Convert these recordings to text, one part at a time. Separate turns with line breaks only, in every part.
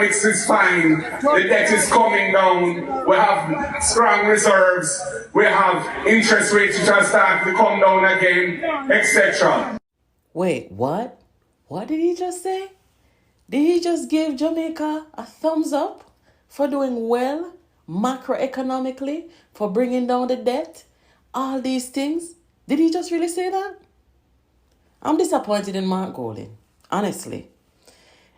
economics is fine. The debt is coming down. We have strong reserves. We have interest rates which are starting to come down again, etc.
Wait, what? What did he just say? Did he just give Jamaica a thumbs up for doing well macroeconomically, for bringing down the debt? All these things? Did he just really say that? I'm disappointed in Mark Golding, honestly.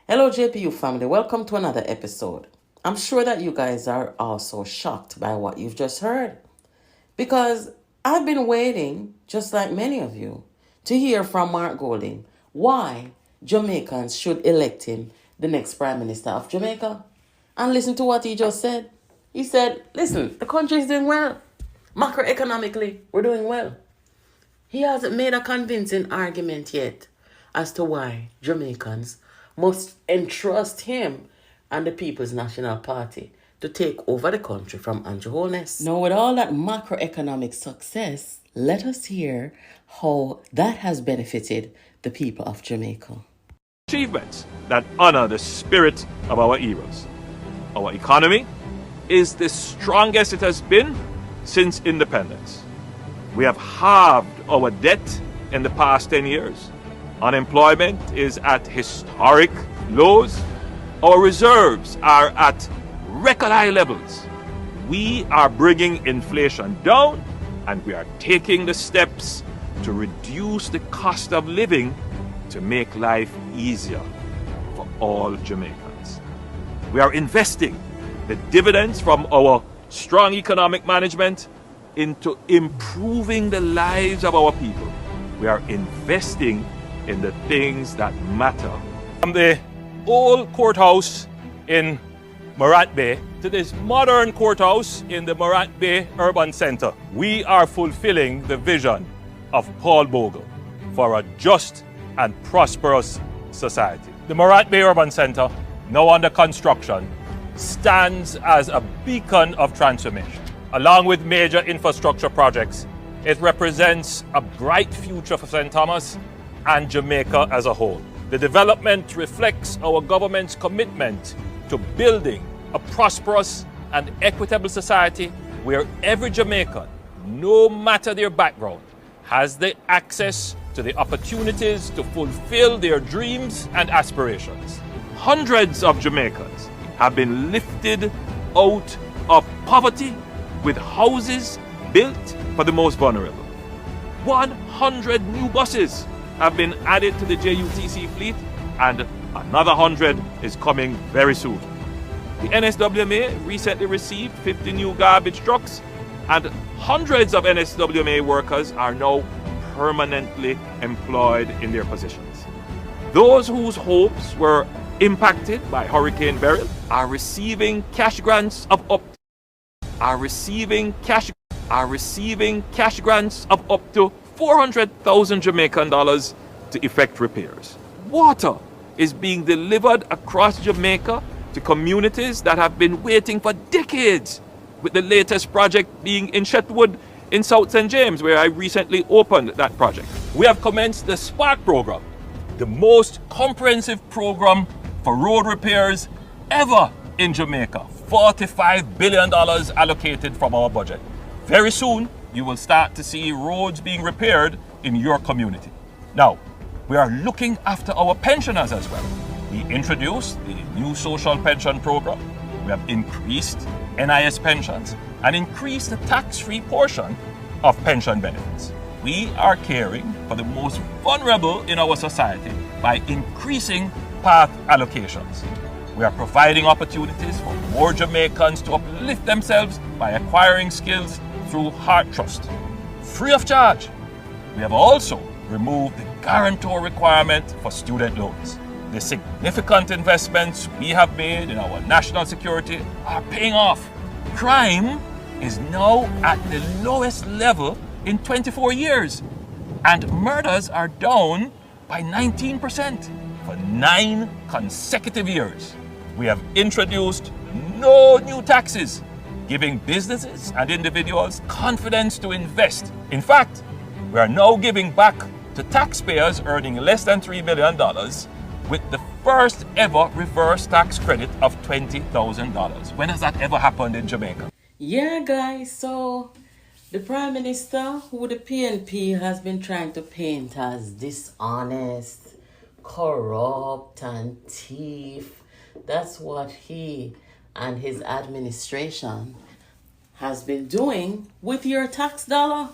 Hello, JPU family. Welcome to another episode. I'm sure that you guys are also shocked by what you've just heard, because I've been waiting, just like many of you, to hear from Mark Golding why Jamaicans should elect him the next Prime Minister of Jamaica. And listen to what he just said. He said, listen, the country is doing well. Macroeconomically, we're doing well. He hasn't made a convincing argument yet as to why Jamaicans must entrust him and the People's National Party to take over the country from Andrew Holness. Now, with all that macroeconomic success, let us hear how that has benefited the people of Jamaica.
Achievements that honor the spirit of our heroes. Our economy is the strongest it has been since independence. We have halved our debt in the past 10 years. Unemployment is at historic lows. Our reserves are at record high levels. We are bringing inflation down, and we are taking the steps to reduce the cost of living to make life easier for all Jamaicans. We are investing the dividends from our strong economic management into improving the lives of our people. We are investing in the things that matter. From the old courthouse in Morat Bay to this modern courthouse in the Morat Bay Urban Center, we are fulfilling the vision of Paul Bogle for a just and prosperous society. The Morat Bay Urban Center, now under construction, stands as a beacon of transformation. Along with major infrastructure projects, it represents a bright future for St. Thomas and Jamaica as a whole. The development reflects our government's commitment to building a prosperous and equitable society where every Jamaican, no matter their background, has the access to the opportunities to fulfill their dreams and aspirations. Hundreds of Jamaicans have been lifted out of poverty with houses built for the most vulnerable. 100 new buses have been added to the JUTC fleet, and another 100 is coming very soon. The NSWMA recently received 50 new garbage trucks, and hundreds of NSWMA workers are now permanently employed in their positions. Those whose hopes were impacted by Hurricane Beryl are receiving cash grants of up to 400,000 Jamaican dollars to effect repairs. Water is being delivered across Jamaica to communities that have been waiting for decades, with the latest project being in Shetwood in South St. James, where I recently opened that project. We have commenced the Spark program, the most comprehensive program for road repairs ever in Jamaica. $45 billion allocated from our budget. Very soon, you will start to see roads being repaired in your community. Now, we are looking after our pensioners as well. We introduced the new social pension program. We have increased NIS pensions and increased the tax-free portion of pension benefits. We are caring for the most vulnerable in our society by increasing path allocations. We are providing opportunities for more Jamaicans to uplift themselves by acquiring skills through Heart Trust, free of charge. We have also removed the guarantor requirement for student loans. The significant investments we have made in our national security are paying off. Crime is now at the lowest level in 24 years, and murders are down by 19% for 9 consecutive years. We have introduced no new taxes, giving businesses and individuals confidence to invest. In fact, we are now giving back to taxpayers earning less than $3 million with the first ever reverse tax credit of $20,000. When has that ever happened in Jamaica?
Yeah, guys, so the Prime Minister, who the PNP has been trying to paint as dishonest, corrupt, and thief, that's what he and his administration has been doing with your tax dollar.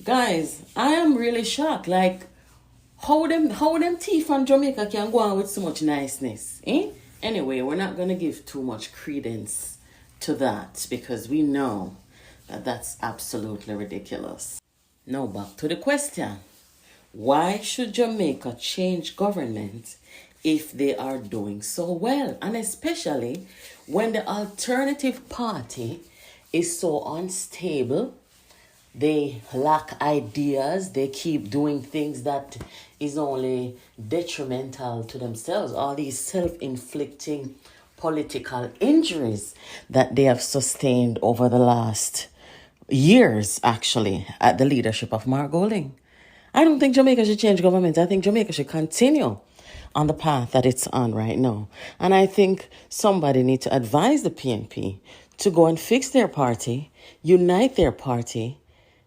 Guys, I am really shocked. Like, how them thief from Jamaica can go on with so much niceness, eh? Anyway, we're not going to give too much credence to that because we know that that's absolutely ridiculous. Now back to the question. Why should Jamaica change government if they are doing so well? And especially when the alternative party is so unstable, they lack ideas, they keep doing things that is only detrimental to themselves. All these self-inflicting political injuries that they have sustained over the last years, actually, at the leadership of Mark Golding. I don't think Jamaica should change government. I think Jamaica should continue on the path that it's on right now. And I think somebody needs to advise the PNP to go and fix their party, unite their party,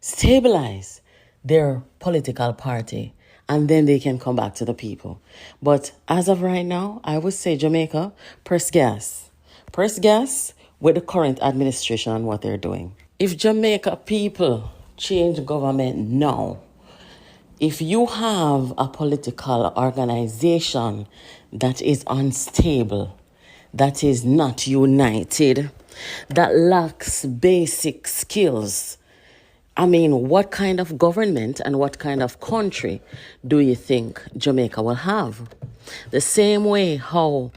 stabilize their political party, and then they can come back to the people. But as of right now, I would say Jamaica, press gas. Press gas with the current administration and what they're doing. If Jamaica people change government now, if you have a political organization that is unstable, that is not united, that lacks basic skills, I mean, what kind of government and what kind of country do you think Jamaica will have? The same way how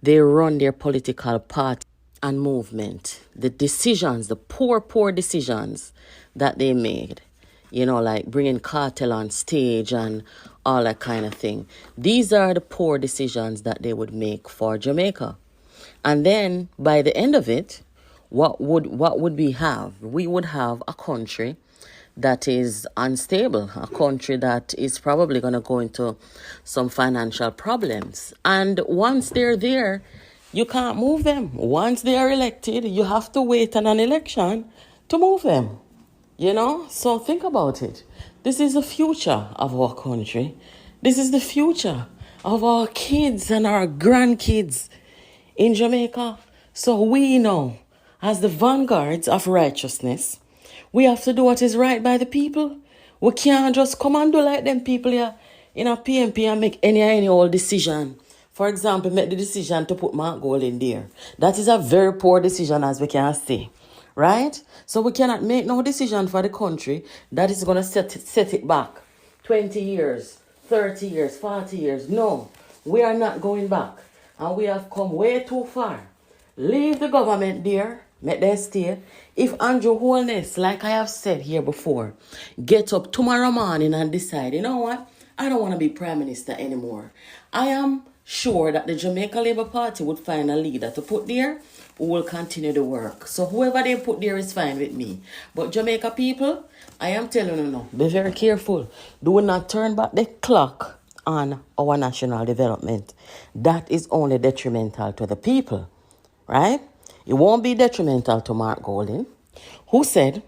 they run their political party and movement, the decisions, the poor decisions that they made, you know, like bringing cartel on stage and all that kind of thing. These are the poor decisions that they would make for Jamaica. And then by the end of it, what would we have? We would have a country that is unstable, a country that is probably going to go into some financial problems. And once they're there, you can't move them. Once they are elected, you have to wait on an election to move them. You know? So think about it. This is the future of our country. This is the future of our kids and our grandkids in Jamaica. So we know, as the vanguards of righteousness, we have to do what is right by the people. We can't just come and do like them people here in a PNP and make any old decision. For example, make the decision to put Mark Gold in there. That is a very poor decision, as we can see. Right? So we cannot make no decision for the country that is going to set it back 20 years, 30 years, 40 years. No, we are not going back. And we have come way too far. Leave the government there. Make them stay. If Andrew Holness, like I have said here before, get up tomorrow morning and decide, you know what? I don't want to be Prime Minister anymore. I am sure that the Jamaica Labour Party would find a leader to put there who will continue the work. So whoever they put there is fine with me. But Jamaica people, I am telling you now, be very careful. Do not turn back the clock on our national development. That is only detrimental to the people. Right? It won't be detrimental to Mark Golding, who said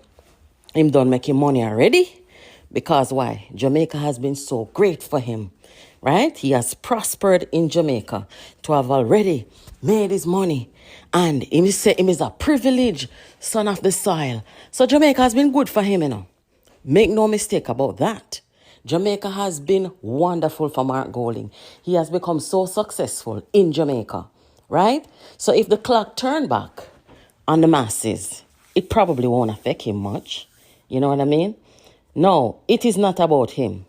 him done making money already. Because why? Jamaica has been so great for him. Right? He has prospered in Jamaica to have already made his money. And he say him is a privileged son of the soil. So Jamaica has been good for him, you know. Make no mistake about that. Jamaica has been wonderful for Mark Golding. He has become so successful in Jamaica. Right? So if the clock turned back on the masses, it probably won't affect him much. You know what I mean? No, it is not about him.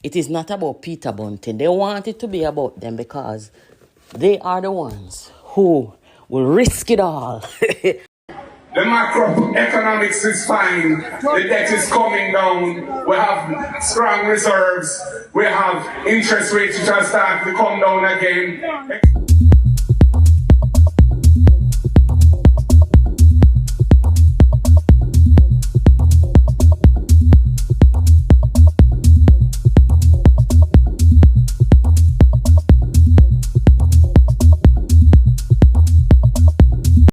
It is not about Peter Bunting. They want it to be about them because they are the ones who will risk it all.
The macroeconomics is fine. The debt is coming down. We have strong reserves. We have interest rates which are starting to come down again.